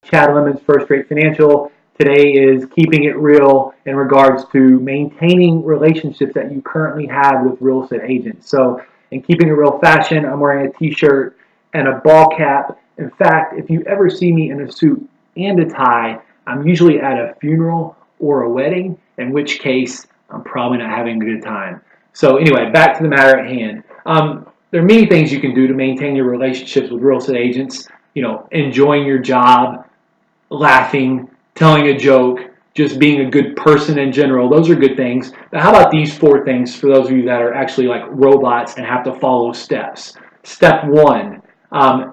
Chad Lemons, First Rate Financial. Today is keeping it real in regards to maintaining relationships that you currently have with real estate agents. So, in keeping it real fashion, I'm wearing a t-shirt and a ball cap. In fact, if you ever see me in a suit and a tie, I'm usually at a funeral or a wedding, in which case I'm probably not having a good time. So, anyway, back to the matter at hand. There are many things you can do to maintain your relationships with real estate agents. Enjoying your job, laughing, telling a joke, just being a good person in general. Those are good things. But how about these 4 things for those of you that are actually like robots and have to follow steps? Step 1,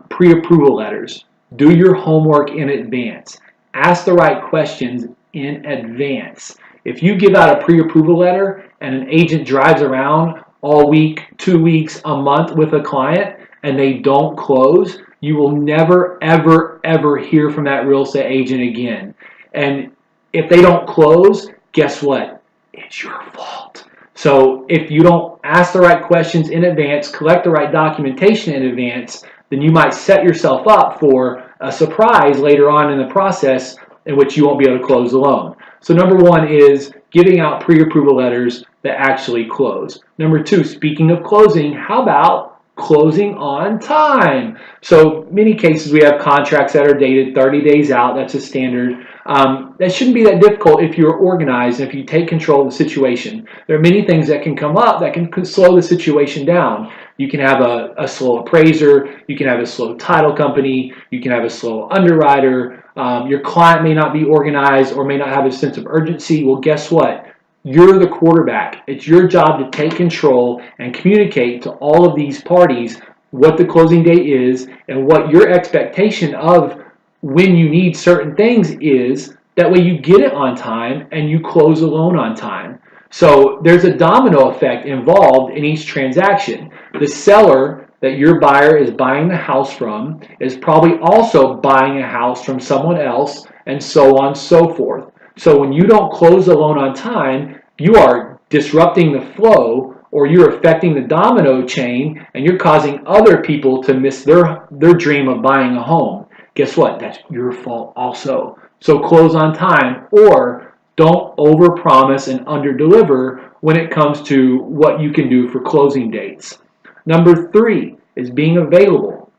pre-approval letters. Do your homework in advance. Ask the right questions in advance. If you give out a pre-approval letter and an agent drives around all week, 2 weeks, a month with a client and they don't close, you will never, ever, ever hear from that real estate agent again. And if they don't close, guess what? It's your fault. So if you don't ask the right questions in advance, collect the right documentation in advance, then you might set yourself up for a surprise later on in the process in which you won't be able to close the loan. So number 1 is giving out pre-approval letters that actually close. Number 2, speaking of closing, how about closing on time? So many cases we have contracts that are dated 30 days out. That's a standard. That shouldn't be that difficult if you're organized and if you take control of the situation. There are many things that can come up that can slow the situation down. You can have a slow appraiser, you can have a slow title company, you can have a slow underwriter, your client may not be organized or may not have a sense of urgency. Well, guess what? You're the quarterback. It's your job to take control and communicate to all of these parties what the closing date is and what your expectation of when you need certain things is. That way you get it on time and you close a loan on time. So there's a domino effect involved in each transaction. The seller that your buyer is buying the house from is probably also buying a house from someone else, and so on and so forth. So when you don't close the loan on time, you are disrupting the flow, or you're affecting the domino chain, and you're causing other people to miss their dream of buying a home. Guess what? That's your fault also. So close on time, or don't overpromise and underdeliver when it comes to what you can do for closing dates. Number 3 is being available.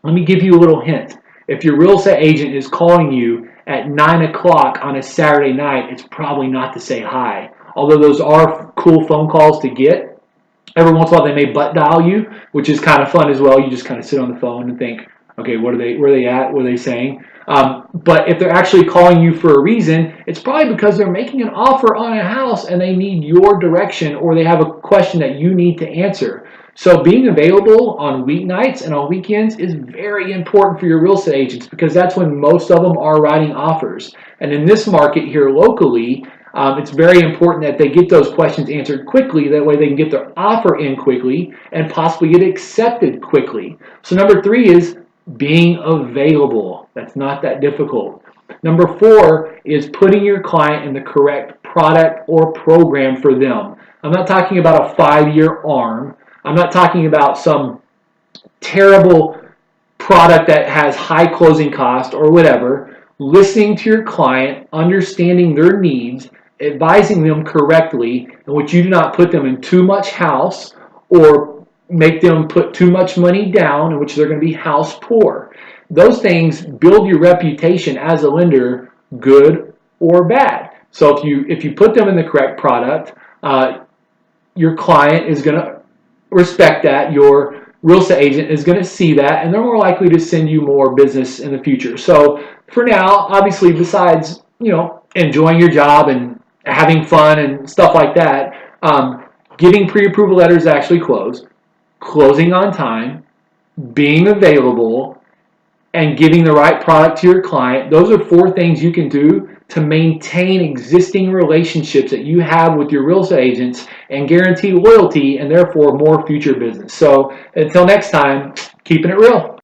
Let me give you a little hint. If your real estate agent is calling you at 9 o'clock on a Saturday night, it's probably not to say hi. Although those are cool phone calls to get. Every once in a while they may butt dial you, which is kind of fun as well. You just kind of sit on the phone and think, okay, where are they at? What are they saying? But if they're actually calling you for a reason, it's probably because they're making an offer on a house and they need your direction, or they have a question that you need to answer. So being available on weeknights and on weekends is very important for your real estate agents, because that's when most of them are writing offers. And in this market here locally, it's very important that they get those questions answered quickly. That way they can get their offer in quickly and possibly get accepted quickly. So number 3 is being available. That's not that difficult. Number 4 is putting your client in the correct product or program for them. I'm not talking about a 5-year ARM. I'm not talking about some terrible product that has high closing cost or whatever. Listening to your client, understanding their needs, advising them correctly, in which you do not put them in too much house or make them put too much money down, in which they're going to be house poor. Those things build your reputation as a lender, good or bad. So if you put them in the correct product, your client is going to respect that. Your real estate agent is going to see that, and they're more likely to send you more business in the future. So for now, obviously, besides enjoying your job and having fun and stuff like that, getting pre-approval letters to actually close, closing on time, being available, and giving the right product to your client. Those are 4 things you can do to maintain existing relationships that you have with your real estate agents and guarantee loyalty and therefore more future business. So until next time, keeping it real.